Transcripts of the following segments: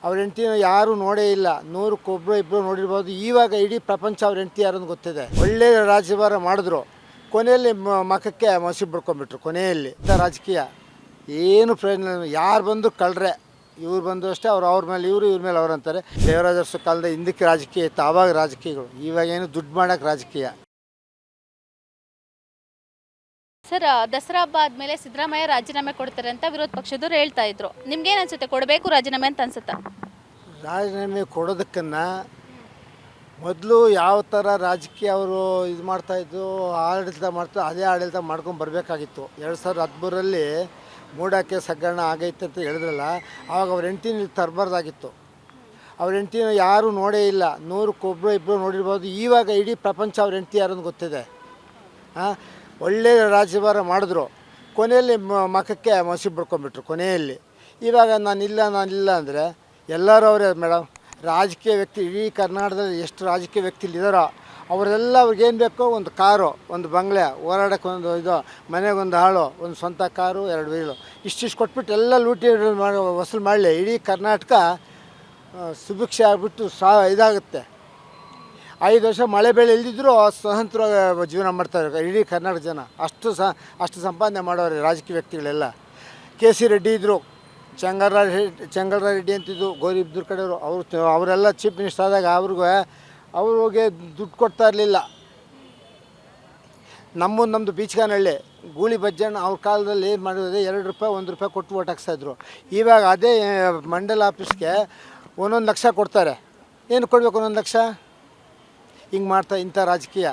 ಅವ್ರ ಹೆಂಡ್ತಿನ ಯಾರೂ ನೋಡೇ ಇಲ್ಲ. ನೂರಕ್ಕೊಬ್ಬರು ಇಬ್ಬರು ನೋಡಿರ್ಬೋದು. ಇವಾಗ ಇಡೀ ಪ್ರಪಂಚ ಅವ್ರ ಹೆಂಡ್ತಿ ಯಾರು ಅಂತ ಗೊತ್ತಿದೆ. ಒಳ್ಳೆ ರಾಜ್ಯಭಾರ ಮಾಡಿದ್ರು, ಕೊನೆಯಲ್ಲಿ ಮಖಕ್ಕೆ ಮಸಿ ಬಿಡ್ಕೊಂಡ್ಬಿಟ್ರು. ಕೊನೆಯಲ್ಲಿ ರಾಜಕೀಯ ಏನು ಪ್ರಯೋಜನ. ಯಾರು ಬಂದು ಕಳ್ರೆ, ಇವ್ರು ಬಂದು ಅಷ್ಟೇ, ಅವ್ರ ಮೇಲೆ ಇವ್ರ ಮೇಲೆ ಅವ್ರು ಅಂತಾರೆ. ದೇವರಾಜ ಅರಸು ಕಾಲದ ಹಿಂದಕ್ಕೆ ರಾಜಕೀಯ ಇತ್ತು, ಆವಾಗ ರಾಜಕೀಯಗಳು. ಇವಾಗೇನು ದುಡ್ಡು ಮಾಡೋಕ್ಕೆ ರಾಜಕೀಯ. ಸರ್, ದಸರಾ ಹಬ್ಬ ಆದಮೇಲೆ ಸಿದ್ದರಾಮಯ್ಯ ರಾಜೀನಾಮೆ ಕೊಡ್ತಾರೆ ಅಂತ ವಿರೋಧ ಪಕ್ಷದವ್ರು ಹೇಳ್ತಾ ಇದ್ರು. ನಿಮ್ಗೇನು ಅನ್ಸುತ್ತೆ, ಕೊಡಬೇಕು ರಾಜೀನಾಮೆ ಅಂತ ಅನ್ಸುತ್ತಾ? ರಾಜೀನಾಮೆ ಕೊಡೋದಕ್ಕನ್ನು ಮೊದಲು ಯಾವ ಥರ ರಾಜಕೀಯ ಅವರು ಇದು ಮಾಡ್ತಾಯಿದ್ರು, ಆಡಳಿತ ಅದೇ ಆಡಳಿತ ಮಾಡ್ಕೊಂಡು ಬರಬೇಕಾಗಿತ್ತು. 2013ರಲ್ಲಿ ಮೂಡಾಕೆ ಸಗರಣ ಆಗೈತೆ ಅಂತ ಹೇಳಿದ್ರಲ್ಲ, ಆವಾಗ ಅವ್ರ ಹೆಂಡ್ತಿನ ತರಬಾರ್ದಾಗಿತ್ತು. ಅವ್ರ ಹೆಂಡ್ತಿನ ಯಾರೂ ನೋಡೇ ಇಲ್ಲ. ನೂರಕ್ಕೊಬ್ಬರು ಇಬ್ಬರು ನೋಡಿರ್ಬೋದು. ಇವಾಗ ಇಡೀ ಪ್ರಪಂಚ ಅವ್ರ ಹೆಂಡ್ತಿ ಯಾರು ಅಂತ ಗೊತ್ತಿದೆ. ಒಳ್ಳೆ ರಾಜ್ಯಭಾರ ಮಾಡಿದ್ರು, ಕೊನೆಯಲ್ಲಿ ಮಖಕ್ಕೆ ಮಸಿ ಬಿಡ್ಕೊಂಡ್ಬಿಟ್ರು. ಕೊನೆಯಲ್ಲಿ ಇವಾಗ ನಾನಿಲ್ಲ ಅಂದರೆ ಎಲ್ಲರೂ ಅವರೇ ಮೇಡಮ್. ರಾಜಕೀಯ ವ್ಯಕ್ತಿ ಇಡೀ ಕರ್ನಾಟಕದಲ್ಲಿ ಎಷ್ಟು ರಾಜಕೀಯ ವ್ಯಕ್ತಿಲಿದ್ದಾರೋ ಅವರೆಲ್ಲ ಅವ್ರಿಗೇನು ಬೇಕೋ, ಒಂದು ಕಾರು, ಒಂದು ಬಂಗ್ಲೆ, ಓಡಾಡೋಕ್ಕೆ ಒಂದು ಇದು, ಮನೆಗೊಂದು ಹಾಳು, ಒಂದು ಸ್ವಂತ ಕಾರು, 2 ವೀಲು, ಇಷ್ಟಿಷ್ಟು ಕೊಟ್ಬಿಟ್ಟು ಎಲ್ಲ ಲೂಟಿ ವಸೂಲು ಮಾಡಲಿ. ಇಡೀ ಕರ್ನಾಟಕ ಸುಭಿಕ್ಷೆ ಆಗಿಬಿಟ್ಟು ಇದಾಗುತ್ತೆ. 5 ವರ್ಷ ಮಳೆ ಬೆಳೆ ಇಲ್ದಿದ್ದರೂ ಸ್ವತಂತ್ರವಾಗಿ ಜೀವನ ಮಾಡ್ತಾರೆ ಇಡೀ ಕರ್ನಾಟಕ ಜನ. ಅಷ್ಟು ಸಂಪಾದನೆ ಮಾಡೋರು ರಾಜಕೀಯ ವ್ಯಕ್ತಿಗಳೆಲ್ಲ. KC ರೆಡ್ಡಿ ಇದ್ದರು, ಚೆಂಗಲ್ರಾಯ ರೆಡ್ಡಿ ಅಂತಿದ್ದು, ಗೌರಿಬಿದೂರು ಕಡೆಯವರು. ಅವರೆಲ್ಲ ಚೀಫ್ ಮಿನಿಸ್ಟರ್ ಆದಾಗ ಅವ್ರಿಗೆ ದುಡ್ಡು ಕೊಡ್ತಾ ಇರಲಿಲ್ಲ. ನಮ್ಮದು ಬೀಚ್ಗಾನಹಳ್ಳಿ ಗೂಳಿ ಬಜ್ಜಣ್ಣ ಅವ್ರ ಕಾಲದಲ್ಲಿ ಏನು ಮಾಡಿದ್ರೆ 2 ರೂಪಾಯಿ 1 ರೂಪಾಯಿ ಕೊಟ್ಟು ಓಟ್ ಹಾಕ್ತಾಯಿದ್ರು. ಇವಾಗ ಅದೇ ಮಂಡಲ ಆಫೀಸ್ಗೆ 1 ಲಕ್ಷ ಕೊಡ್ತಾರೆ. ಏನು ಕೊಡಬೇಕು 1 ಲಕ್ಷ? ಹಿಂಗೆ ಇಂಥ ರಾಜಕೀಯ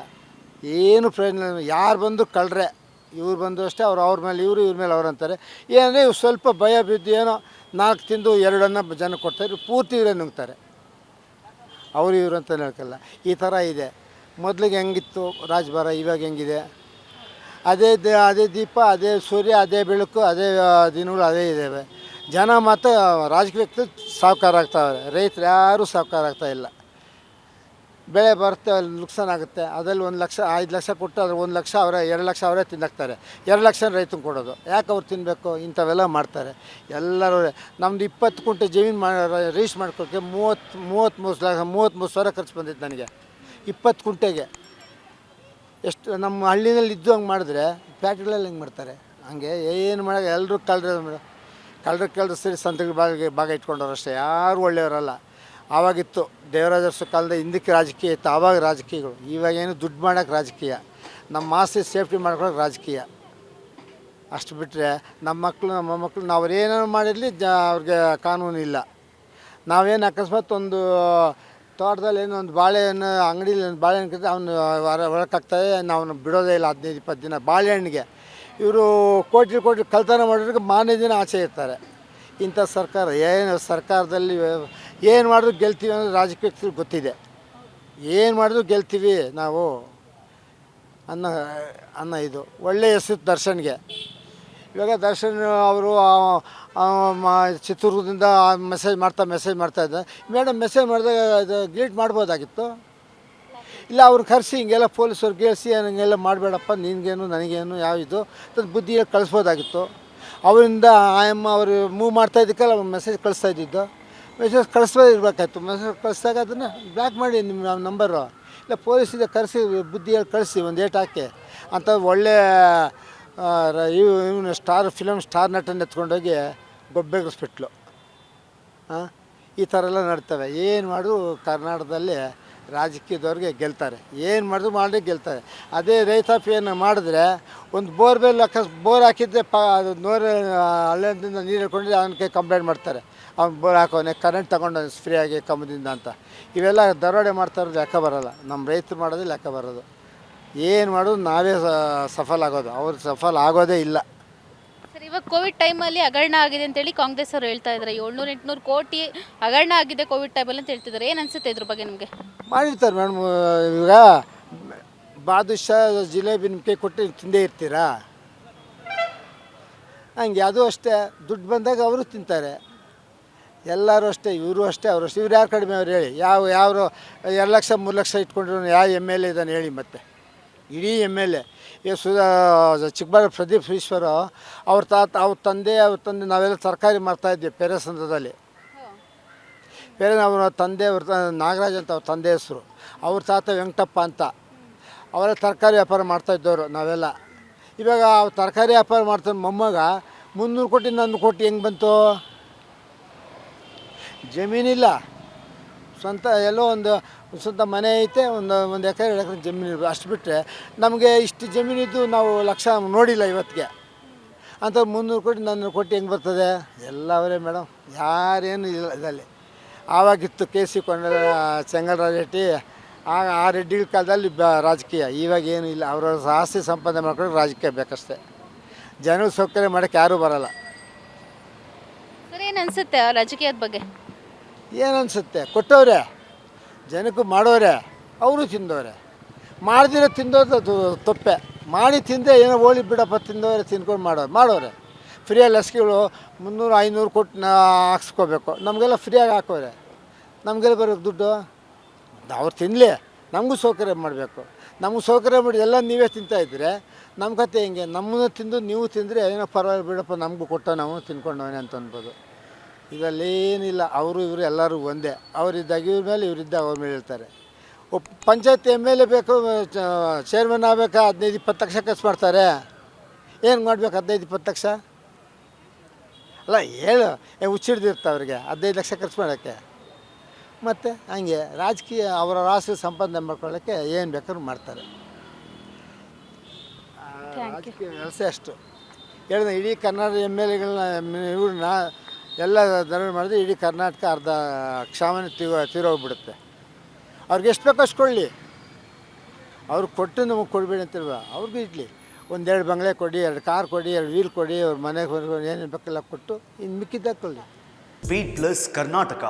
ಏನು ಪ್ರಯೋಜನ. ಯಾರು ಬಂದು ಕಳ್ರೆ, ಇವ್ರು ಬಂದು ಅಷ್ಟೇ, ಅವ್ರ ಮೇಲೆ ಇವ್ರ ಮೇಲೆ ಅವ್ರು ಅಂತಾರೆ. ಏನಂದರೆ ಇವ್ರು ಸ್ವಲ್ಪ ಭಯ ಬಿದ್ದು ಏನೋ 4 ತಿಂದು 2 ಅನ್ನ ಜನ ಕೊಡ್ತಾರೆ, ಪೂರ್ತಿ ಇವರೇ ನುಗ್ತಾರೆ. ಇವರು ಅಂತ ಹೇಳ್ಕಲ್ಲ. ಈ ಥರ ಇದೆ. ಮೊದಲಿಗೆ ಹೆಂಗಿತ್ತು ರಾಜಭಾರ, ಇವಾಗ ಹೆಂಗಿದೆ? ಅದೇ ದೀಪ, ಅದೇ ಸೂರ್ಯ, ಅದೇ ಬೆಳಕು, ಅದೇ ದಿನಗಳು ಅದೇ ಇದ್ದಾವೆ. ಜನ ಮಾತ್ರ ರಾಜಕೀಯ ವ್ಯಕ್ತಿ ಸಾಹುಕಾರ ಆಗ್ತಾವ್ರೆ. ರೈತರು ಯಾರೂ ಸಾಹುಕಾರ ಆಗ್ತಾಯಿಲ್ಲ. ಬೆಳೆ ಬರುತ್ತೆ, ಅಲ್ಲಿ ನುಕ್ಸಾನ್ ಆಗುತ್ತೆ. ಅದರಲ್ಲಿ 1 ಲಕ್ಷ 5 ಲಕ್ಷ ಕೊಟ್ಟು ಅದ್ರ 1 ಲಕ್ಷ 2 ಲಕ್ಷ ಅವರೇ ತಿನ್ನಕ್ತಾರೆ. 2 ಲಕ್ಷ ರೈತಂಗೆ ಕೊಡೋದು. ಯಾಕೆ ಅವ್ರು ತಿನ್ನಬೇಕು? ಇಂಥವೆಲ್ಲ ಮಾಡ್ತಾರೆ ಎಲ್ಲರೂ. ನಮ್ಮದು 20 ಕುಂಟೆ ಜಮೀನು ರಿಜಿಸ್ಟ್ರ್ ಮಾಡ್ಕೊಳಕ್ಕೆ 33 ಸಾವಿರ ಖರ್ಚು ಬಂದಿತ್ತು ನನಗೆ. 20 ಕುಂಟೆಗೆ ಎಷ್ಟು ನಮ್ಮ ಹಳ್ಳಿನಲ್ಲಿ ಇದ್ದು ಹಂಗೆ ಮಾಡಿದ್ರೆ ಫ್ಯಾಕ್ಟ್ರಿಗಳಲ್ಲಿ ಹೆಂಗೆ ಮಾಡ್ತಾರೆ? ಹಂಗೆ ಏನು ಮಾಡೋಕೆ ಎಲ್ಲರೂ ಕಳ್ಳರು ಸೇರಿ ಸಂತಗಳ ಭಾಗ ಇಟ್ಕೊಂಡವ್ರು ಅಷ್ಟೇ. ಯಾರು ಒಳ್ಳೆಯವರಲ್ಲ. ಆವಾಗಿತ್ತು ದೇವರಾಜ ಅರಸು ಕಾಲದ ಹಿಂದಕ್ಕೆ ರಾಜಕೀಯ ಇತ್ತು, ಆವಾಗ ರಾಜಕೀಯಗಳು. ಇವಾಗೇನು ದುಡ್ಡು ಮಾಡೋಕ್ಕೆ ರಾಜಕೀಯ, ನಮ್ಮ ಆಸ್ತಿ ಸೇಫ್ಟಿ ಮಾಡ್ಕೊಳಕ್ಕೆ ರಾಜಕೀಯ. ಅಷ್ಟು ಬಿಟ್ಟರೆ ನಮ್ಮ ಮೊಮ್ಮಕ್ಕಳು ನಾವ್ರೇನೋ ಮಾಡಿರಲಿ ಅವ್ರಿಗೆ ಕಾನೂನು ಇಲ್ಲ. ನಾವೇನು ಅಕಸ್ಮಾತ್ ಒಂದು ತೋಟದಲ್ಲಿ ಏನೋ ಒಂದು ಬಾಳೆಹಣ್ಣು ಅಂಗಡೀಲಿ ಒಂದು ಬಾಳೆಹಣ್ಣು ಕಿತ್ತು ಅವನು ಹೊರಕಾಗ್ತದೆ, ನಾವು ಬಿಡೋದೇ ಇಲ್ಲ 15-20 ದಿನ ಬಾಳೆಹಣ್ಣಿಗೆ. ಇವರು ಕೋಟಿ ಕಳ್ತನ ಮಾಡೋರಿಗೆ ಮಾರನೇ ದಿನ ಆಚೆ ಇರ್ತಾರೆ. ಇಂಥ ಸರ್ಕಾರ ಏನು ಸರ್ಕಾರದಲ್ಲಿ ಏನು ಮಾಡಿದ್ರು ಗೆಲ್ತೀವಿ ಅನ್ನೋದು ರಾಜಕೀಯ ವ್ಯಕ್ತಿಗಳು ಗೊತ್ತಿದೆ. ಏನು ಮಾಡಿದ್ರು ಗೆಲ್ತೀವಿ ನಾವು ಅನ್ನೋ ಇದು ಒಳ್ಳೆಯ ಹೆಸರು ದರ್ಶನ್ಗೆ. ಇವಾಗ ದರ್ಶನ್ ಅವರು ಚಿತ್ರದುರ್ಗದಿಂದ ಮೆಸೇಜ್ ಮಾಡ್ತಾಯಿದ್ದೆ. ಮೇಡಮ್ ಮೆಸೇಜ್ ಮಾಡಿದಾಗ ಅದು ಡಿಲೀಟ್ ಮಾಡ್ಬೋದಾಗಿತ್ತು. ಇಲ್ಲ ಅವ್ರು ಕರೆಸಿ ಹಿಂಗೆಲ್ಲ ಪೊಲೀಸವ್ರು ಗೆಲ್ಸಿ ಹಂಗೆಲ್ಲ ಮಾಡಬೇಡಪ್ಪ, ನಿನಗೇನು ನನಗೇನು ಯಾವಿದು ಅದು ಬುದ್ಧಿ ಕಳಿಸ್ಬೋದಾಗಿತ್ತು. ಅವರಿಂದ ಆಯಮ್ಮ ಅವರು ಮೂವ್ ಮಾಡ್ತಾಯಿದ್ದಕ್ಕಲ್ಲ ಮೆಸೇಜ್ ಕಳಿಸ್ತಾಯಿದ್ದು. ಮೆಸೇಜ್ ಕಳಿಸ್ಬೇಕಾಯ್ತು. ಮೆಸೇಜ್ ಕಳಿಸ್ದಾಗ ಅದನ್ನು ಬ್ಲಾಕ್ ಮಾಡಿ ನಿಮ್ಮ ನಂಬರು. ಇಲ್ಲ ಪೊಲೀಸಿಗೆ ಕರೆಸಿ ಬುದ್ಧಿ ಕಳಿಸಿ ಒಂದು ಏಟ್ ಹಾಕಿ ಅಂತ ಒಳ್ಳೆಯ ಇವನು ಫಿಲಮ್ ಸ್ಟಾರ್ ನಟನ ಎತ್ಕೊಂಡೋಗಿ ಗೊಬ್ಬೆಗಿಸ್ಬಿಟ್ಲು. ಈ ಥರ ಎಲ್ಲ ನಡ್ತವೆ. ಏನು ಮಾಡಿದ್ರು ಕರ್ನಾಟಕದಲ್ಲಿ ರಾಜಕೀಯದವ್ರಿಗೆ ಗೆಲ್ತಾರೆ. ಏನು ಮಾಡಿದ್ರು ಗೆಲ್ತಾರೆ. ಅದೇ ರೈತಾಪಿ ಏನು ಮಾಡಿದ್ರೆ ಒಂದು ಬೋರ್ ಹಾಕಿದ್ರೆ ಅದು ಹಳ್ಳಿಯಿಂದ ನೀರು ಹಿಡ್ಕೊಂಡಿದ್ರೆ ಅವನಿಗೆ ಕಂಪ್ಲೇಂಟ್ ಮಾಡ್ತಾರೆ. ಅವ್ನು ಬೋರ್ ಹಾಕೋನೆ ಕರೆಂಟ್ ತೊಗೊಂಡು ಫ್ರೀಯಾಗಿ ಕಂಬದಿಂದ ಅಂತ. ಇವೆಲ್ಲ ದರೋಡೆ ಮಾಡ್ತಾರೋದು ಲೆಕ್ಕ ಬರೋಲ್ಲ. ನಮ್ಮ ರೈತರು ಮಾಡೋದು ಲೆಕ್ಕ ಬರೋದು. ಏನು ಮಾಡೋದು ನಾವೇ ಸಫಲ ಆಗೋದು, ಅವ್ರು ಸಫಲ ಆಗೋದೇ ಇಲ್ಲ. ಸರ್, ಇವಾಗ ಕೋವಿಡ್ ಟೈಮಲ್ಲಿ ಹಗರಣ ಆಗಿದೆ ಅಂತೇಳಿ ಕಾಂಗ್ರೆಸ್ ಅವರು ಹೇಳ್ತಾ ಇದ್ದಾರೆ. 700-800 ಕೋಟಿ ಹಗರಣ ಆಗಿದೆ ಕೋವಿಡ್ ಟೈಮಲ್ಲಿ ಅಂತ ಹೇಳ್ತಿದ್ದಾರೆ. ಏನು ಅನಿಸುತ್ತೆ ಇದ್ರ ಬಗ್ಗೆ ನಿಮಗೆ? ಮಾಡಿರ್ತಾರೆ ಮೇಡಮ್. ಈಗ ಬಾದುಷಾ ಜಿಲೇಬಿ ನಿಮಗೆ ಕೊಟ್ಟು ತಿಂದೇ ಇರ್ತೀರಾ? ಹಂಗೆ ಅದು ಅಷ್ಟೇ. ದುಡ್ಡು ಬಂದಾಗ ಅವರು ತಿಂತಾರೆ. ಎಲ್ಲರೂ ಅಷ್ಟೇ, ಇವರು ಅಷ್ಟೇ, ಅವರು ಅಷ್ಟೇ. ಇವ್ರು ಯಾರು ಕಡಿಮೆ ಅವ್ರು ಹೇಳಿ? ಯಾರು 2 ಲಕ್ಷ 3 ಲಕ್ಷ ಇಟ್ಕೊಂಡಿರೋ ಯಾವ MLA ಇದ್ದಾನೆ ಹೇಳಿ? ಮತ್ತೆ ಇಡೀ MLA ಚಿಕ್ಕಬಳ್ಳಾಪುರ ಪ್ರದೀಪ್ ಈಶ್ವರ ಅವ್ರ ತಂದೆ ನಾವೆಲ್ಲ ತರಕಾರಿ ಮಾರ್ತಾಯಿದ್ವಿ ಪೆರೇಸಂದ್ರದಲ್ಲಿ. ಬೇರೆ ಅವರ ತಂದೆ ನಾಗರಾಜ್ ಅಂತ ಅವ್ರ ತಂದೆ ಹೆಸರು, ಅವ್ರ ತಾತ ವೆಂಕಟಪ್ಪ ಅಂತ, ಅವರ ತರಕಾರಿ ವ್ಯಾಪಾರ ಮಾಡ್ತಾಯಿದ್ದವರು ನಾವೆಲ್ಲ. ಇವಾಗ ಅವ್ರು ತರಕಾರಿ ವ್ಯಾಪಾರ ಮಾಡ್ತಾರೆ ಮೊಮ್ಮಗ 300 ಕೋಟಿ 400 ಕೋಟಿ ಹೆಂಗೆ ಬಂತು? ಜಮೀನಿಲ್ಲ, ಸ್ವಂತ ಎಲ್ಲೋ ಒಂದು ಸ್ವಂತ ಮನೆ ಐತೆ, ಒಂದು ಎಕರೆ 2 ಎಕರೆ ಜಮೀನು, ಅಷ್ಟು ಬಿಟ್ಟರೆ ನಮಗೆ ಇಷ್ಟು ಜಮೀನಿದ್ದು ನಾವು ಲಕ್ಷ ನೋಡಿಲ್ಲ ಇವತ್ತಿಗೆ. ಅಂತ 300 ಕೋಟಿ 400 ಕೋಟಿ ಹೆಂಗೆ ಬರ್ತದೆ? ಎಲ್ಲ ಅವರೇ ಮೇಡಮ್, ಯಾರೇನು ಇಲ್ಲ ಇದರಲ್ಲಿ. ಆವಾಗಿತ್ತು ಕೆ.ಸಿ. ಚೆಂಗಲರಾಯ ರೆಡ್ಡಿ, ಆ ರೆಡ್ಡಿಗಳ ಕಾಲದಲ್ಲಿ ರಾಜಕೀಯ. ಇವಾಗ ಏನೂ ಇಲ್ಲ. ಅವರ ಆಸ್ತಿ ಸಂಪಾದನೆ ಮಾಡ್ಕೊಂಡು ರಾಜಕೀಯ ಬೇಕಷ್ಟೇ. ಜನರ ಸೌಕರ್ಯ ಮಾಡೋಕ್ಕೆ ಯಾರೂ ಬರೋಲ್ಲ. ಸರ್, ಏನು ಅನಿಸುತ್ತೆ ಆ ರಾಜಕೀಯದ ಬಗ್ಗೆ? ಏನು ಅನಿಸುತ್ತೆ? ಕೊಟ್ಟವ್ರೆ ಜನಕ್ಕೂ, ಮಾಡೋರೆ, ಅವರು ತಿಂದವ್ರೆ. ಮಾಡ್ದಿರೋ ತಿಂದೋದು ಅದು ತಪ್ಪೆ. ಮಾಡಿ ತಿಂದರೆ ಏನೋ ಹೋಳಿ ಬಿಡಪ್ಪ, ತಿಂದವ್ರೆ ತಿನ್ಕೊಂಡು ಮಾಡೋರೆ. ಫ್ರೀಯಾಗಿ ಲಸಿಕೆಗಳು 300-500 ಕೊಟ್ಟು ಹಾಕ್ಸ್ಕೋಬೇಕು. ನಮಗೆಲ್ಲ ಫ್ರೀಯಾಗಿ ಹಾಕೋರೆ, ನಮಗೆಲ್ಲ ಬರೋದು ದುಡ್ಡು. ಅವ್ರು ತಿನ್ನಲಿ, ನಮಗೂ ಸೌಕರ್ಯ ಮಾಡಬೇಕು. ನಮಗೂ ಸೌಕರ್ಯ ಮಾಡಿ ಎಲ್ಲ ನೀವೇ ತಿಂತಾಯಿದ್ರೆ ನಮ್ಮ ಕತೆ ಹೆಂಗೆ? ನಮ್ಮನ್ನು ತಿಂದು ನೀವು ತಿಂದರೆ ಏನೋ ಪರವಾಗಿಲ್ಲ ಬಿಡಪ್ಪ, ನಮಗೂ ಕೊಟ್ಟ ನಾವು ತಿನ್ಕೊಂಡವನೇ ಅಂತ ಅನ್ಬೋದು. ಇದರಲ್ಲಿ ಏನಿಲ್ಲ. ಅವರು ಇವರು ಎಲ್ಲರೂ ಒಂದೇ. ಅವರಿದ್ದಾಗ ಇವ್ರ ಮೇಲೆ, ಇವರಿದ್ದಾಗ ಅವ್ರ ಮೇಲೆ ಇರ್ತಾರೆ. ಪಂಚಾಯತ್ MLA ಬೇಕು, ಚೇರ್ಮನ್ ಆಗಬೇಕಾ, 15-20 ಲಕ್ಷ ಖರ್ಚು ಮಾಡ್ತಾರೆ. ಏನು ಮಾಡಬೇಕು 15-20 ಲಕ್ಷ? ಅಲ್ಲ ಹೇಳು, ಹುಚ್ಚಿಡ್ದಿರ್ತ ಅವ್ರಿಗೆ 15 ಲಕ್ಷ ಖರ್ಚು ಮಾಡೋಕ್ಕೆ. ಮತ್ತು ಹಂಗೆ ರಾಜಕೀಯ ಅವರ ರಾಷ್ಟ್ರ ಸಂಪಾದನೆ ಮಾಡ್ಕೊಳ್ಳೋಕ್ಕೆ ಏನು ಬೇಕಾದ್ರೂ ಮಾಡ್ತಾರೆ. ರಾಜಕೀಯ ವ್ಯವಸ್ಥೆ ಅಷ್ಟು ಹೇಳಿದ. ಇಡೀ ಕರ್ನಾಟಕ MLAಗಳನ್ನ ಇವ್ರನ್ನ ಎಲ್ಲ ಧರಣಿ ಮಾಡಿದ್ರೆ ಇಡೀ ಕರ್ನಾಟಕ ಅರ್ಧ ಕ್ಷಾಮನೆ ತೀರೋಗ್ಬಿಡುತ್ತೆ. ಅವ್ರಿಗೆ ಎಷ್ಟು ಬೇಕೋ ಅಷ್ಟು ಕೊಡಲಿ. ಅವ್ರಿಗೆ ಕೊಟ್ಟು ನಮಗೆ ಕೊಡಬೇಡಿ ಅಂತಿಲ್ವ? ಅವ್ರಿಗೂ ಇಡ್ಲಿ. 1-2 ಬಂಗ್ಲೆ ಕೊಡಿ, 2 ಕಾರ್ ಕೊಡಿ, 2 ವೀಲ್ ಕೊಡಿ, ಅವ್ರ ಮನೆಗೆ ಏನೇನು ಬೇಕೆಲ್ಲ ಕೊಟ್ಟು ಇನ್ನು ಮಿಕ್ಕಿದ್ದಾಗ ಕೊಡಲಿ. Beat plus Karnataka.